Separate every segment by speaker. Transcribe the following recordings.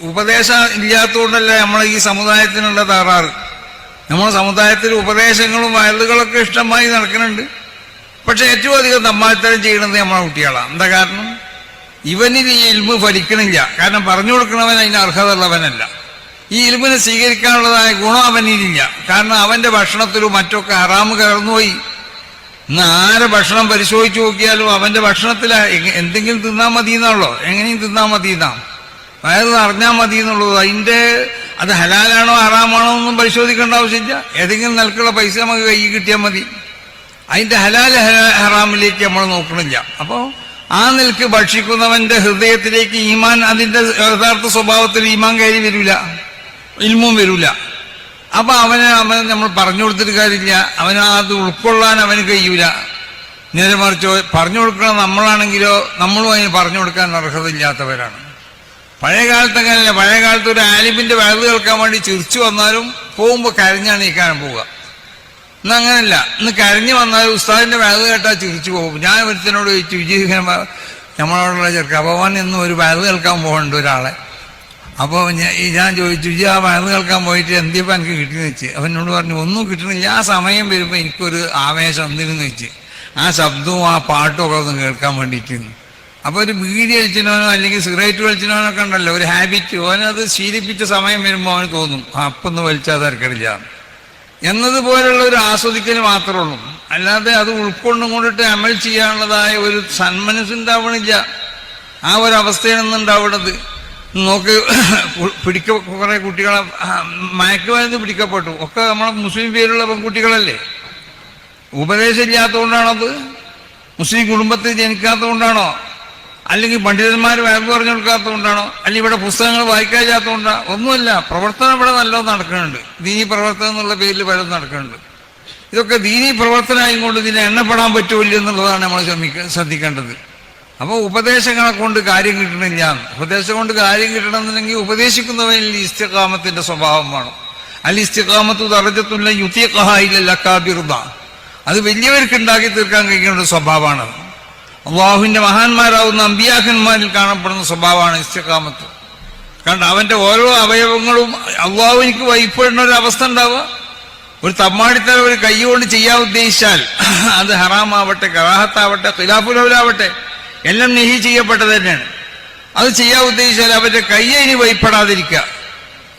Speaker 1: ഉപദേശം ഇല്ലാത്തതുകൊണ്ടല്ല നമ്മളെ ഈ സമുദായത്തിനുള്ള തകരാറ്. നമ്മുടെ സമുദായത്തിൽ ഉപദേശങ്ങളും വയലുകളൊക്കെ ഇഷ്ടമായി നടക്കുന്നുണ്ട്. പക്ഷെ ഏറ്റവും അധികം തമ്മാത്തരം ചെയ്യണത് നമ്മളെ കുട്ടികളാണ്. എന്താ കാരണം? ഇവനിൽ ഈ ഇൽമ് ഫലിക്കണില്ല. കാരണം പറഞ്ഞു കൊടുക്കണവൻ അതിന് അർഹത ഉള്ളവനല്ല. ഈ ഇൽമിനെ സ്വീകരിക്കാനുള്ളതായ ഗുണം അവനിലില്ല. കാരണം അവന്റെ ഭക്ഷണത്തിലും മറ്റൊക്കെ ഹറാമ് കയർന്നുപോയി. ഇന്ന് ആരെ ഭക്ഷണം പരിശോധിച്ചു നോക്കിയാലും അവന്റെ ഭക്ഷണത്തിൽ എന്തെങ്കിലും തിന്നാൻ മതി എന്നാണല്ലോ. എങ്ങനെയും തിന്നാൻ മതി എന്നാം, അതായത് അറിഞ്ഞാൽ മതി എന്നുള്ളത്. അത് ഹലാലാണോ ഹറാമാണോ ഒന്നും പരിശോധിക്കേണ്ട ആവശ്യമില്ല. ഏതെങ്കിലും നിലക്കുള്ള പൈസ നമുക്ക് കൈ കിട്ടിയാൽ മതി. അതിന്റെ ഹലാൽ ഹറാമിലേക്ക് നമ്മൾ നോക്കണില്ല. അപ്പോൾ ആ നിലക്ക് ഭക്ഷിക്കുന്നവന്റെ ഹൃദയത്തിലേക്ക് ഈമാൻ, അതിന്റെ യഥാർത്ഥ സ്വഭാവത്തിൽ ഈമാൻ കയറി വരില്ല, ഇൽമും വരില്ല. അപ്പൊ അവന് നമ്മൾ പറഞ്ഞു കൊടുത്തിട്ട് കാര്യമില്ല. അത് ഉൾക്കൊള്ളാൻ അവന് കഴിയൂല. നേരെ മറിച്ച് പറഞ്ഞു കൊടുക്കണം നമ്മളാണെങ്കിലോ നമ്മളും അതിന് പറഞ്ഞു കൊടുക്കാൻ അർഹതയില്ലാത്തവരാണ്. പഴയ കാലത്ത് അങ്ങനെയല്ല. പഴയ കാലത്ത് ഒരു ആലിമിന്റെ വയറ് കേൾക്കാൻ വേണ്ടി ചിരിച്ചു വന്നാലും പോകുമ്പോൾ കരഞ്ഞാണ് നീക്കാനും പോവുക. ഇന്ന് അങ്ങനെയല്ല. ഇന്ന് കരഞ്ഞു വന്നാലും ഉസ്താദിന്റെ വയറ് കേട്ടാൽ ചിരിച്ചു പോകും. ഞാൻ ഒരുത്തനോട് ചോദിച്ചു, വിജയിക്കാൻ നമ്മളോടുള്ള ചെറുക്ക ഭഗവാൻ എന്നും ഒരു വയറ് കേൾക്കാൻ പോകുന്നുണ്ട് ഒരാളെ. അപ്പോൾ ഞാൻ ചോദിച്ചു, ആ വയറ് കേൾക്കാൻ പോയിട്ട് എന്തിയപ്പോൾ എനിക്ക് കിട്ടിയെന്ന് വെച്ച്. അവനോട് പറഞ്ഞു, ഒന്നും കിട്ടണില്ല. ആ സമയം വരുമ്പോൾ എനിക്കൊരു ആവേശം എന്തിനെന്ന് വെച്ച് ആ ശബ്ദവും ആ പാട്ടും ഒക്കെ ഒന്ന് കേൾക്കാൻ വേണ്ടിയിട്ട്. അപ്പൊ ഒരു ബീഡി വലിച്ചിനോനോ അല്ലെങ്കിൽ സിഗരറ്റ് വലിച്ചിനോനൊക്കെ ഉണ്ടല്ലോ ഒരു ഹാബിറ്റ്, ഓനത് ശീലിപ്പിച്ച സമയം വരുമ്പോൾ അവന് തോന്നും അപ്പൊന്ന് വലിച്ചാൽ തിരക്കടില്ല എന്നതുപോലുള്ള ഒരു ആസ്വദിക്കൽ മാത്രമേ ഉള്ളൂ. അല്ലാതെ അത് ഉൾക്കൊണ്ടും കൊണ്ടിട്ട് അമൽ ചെയ്യാനുള്ളതായ ഒരു സന്മനസ്സുണ്ടാവണില്ല. ആ ഒരു അവസ്ഥയാണെന്ന് ഉണ്ടാവുന്നത്. നോക്ക്, കുറെ കുട്ടികളെ മയക്കുമരുന്ന് പിടിക്കപ്പെട്ടു. ഒക്കെ നമ്മളെ മുസ്ലിം പേരുള്ള പെൺകുട്ടികളല്ലേ. ഉപദേശം ഇല്ലാത്തതുകൊണ്ടാണത്? മുസ്ലിം കുടുംബത്തിൽ ജനിക്കാത്തതുകൊണ്ടാണോ? അല്ലെങ്കിൽ പണ്ഡിതന്മാർ വയറ് പറഞ്ഞു കൊടുക്കാത്തതുകൊണ്ടാണോ? അല്ലെങ്കിൽ ഇവിടെ പുസ്തകങ്ങൾ വായിക്കാതില്ലാത്തതുകൊണ്ടാണോ? ഒന്നുമല്ല. പ്രവർത്തനം ഇവിടെ നല്ലോണം നടക്കുന്നുണ്ട്. ദീനി പ്രവർത്തനം എന്നുള്ള പേരിൽ പലതും നടക്കുന്നുണ്ട്. ഇതൊക്കെ ദീനി പ്രവർത്തനമായും കൊണ്ട് ഇതിനെ എണ്ണപ്പെടാൻ പറ്റുമില്ല എന്നുള്ളതാണ് നമ്മൾ ശ്രദ്ധിക്കേണ്ടത്. അപ്പോൾ ഉപദേശങ്ങളെ കൊണ്ട് കാര്യം കിട്ടണില്ല. ഉപദേശം കൊണ്ട് കാര്യം കിട്ടണമെന്നുണ്ടെങ്കിൽ ഉപദേശിക്കുന്നവനിൽ ഇസ്തിഖാമത്തിന്റെ സ്വഭാവം വേണം. അൽ ഇസ്തിഖാമത്തു ദറജത്തുല്ല യുതീഖഹ ഇല്ലൽ അകാബിറുദ. അത് വലിയവർക്ക് ഉണ്ടാക്കി തീർക്കാൻ കഴിയുന്ന ഒരു സ്വഭാവമാണ്. അള്ളാഹുവിന്റെ മഹാന്മാരാവുന്ന അമ്പിയാക്കന്മാരിൽ കാണപ്പെടുന്ന സ്വഭാവമാണ് ഇസ്തിഖാമത്ത്. കാരണം അവന്റെ ഓരോ അവയവങ്ങളും അള്ളാഹുവിനിക്ക് വൈപ്പെടുന്ന ഒരു അവസ്ഥ ഉണ്ടാവുക. ഒരു തമ്മാടിത്തര ഒരു കൈ കൊണ്ട് ചെയ്യാൻ ഉദ്ദേശിച്ചാൽ അത് ഹറാമാവട്ടെ, കറാഹത്താവട്ടെ, ഖിലാഫുലൗലാവട്ടെ, എല്ലാം നെഹി ചെയ്യപ്പെട്ടത് തന്നെയാണ്. അത് ചെയ്യാൻ ഉദ്ദേശിച്ചാൽ അവന്റെ കൈ അതിന് വൈപ്പെടാതിരിക്കുക.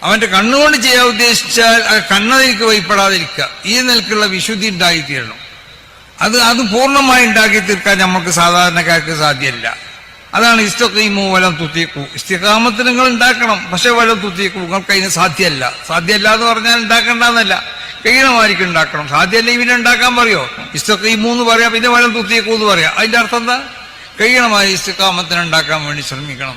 Speaker 1: അവന്റെ കണ്ണുകൊണ്ട് ചെയ്യാൻ ഉദ്ദേശിച്ചാൽ കണ്ണതിക്ക് വൈപ്പെടാതിരിക്കുക. ഈ നിലക്കുള്ള വിശുദ്ധി ഉണ്ടായിത്തീരണം. അത് പൂർണ്ണമായി ഉണ്ടാക്കി തീർക്കാൻ നമുക്ക് സാധാരണക്കാർക്ക് സാധ്യമല്ല. അതാണ് ഇസ്തഖീമു വലം തുതീഖു. ഇസ്തിഖാമത്ത് നിങ്ങൾ ഉണ്ടാക്കണം, പക്ഷെ വലം തുതീഖു നിങ്ങൾക്ക് അതിന് സാധ്യമല്ല. സാധ്യമല്ല എന്ന് പറഞ്ഞാൽ ഉണ്ടാക്കണ്ടെന്നല്ല, കഴിയണമായിരിക്കും ഉണ്ടാക്കണം. സാധ്യമല്ല പിന്നെ ഉണ്ടാക്കാൻ പറയോ? ഇസ്തഖീമു എന്ന് പറയാം, പിന്നെ വലം തുതീഖു എന്ന് പറയാം. അതിന്റെ അർത്ഥം എന്താ? കഴിയണമായി ഇസ്തിഖാമത്തിന് ഉണ്ടാക്കാൻ വേണ്ടി ശ്രമിക്കണം.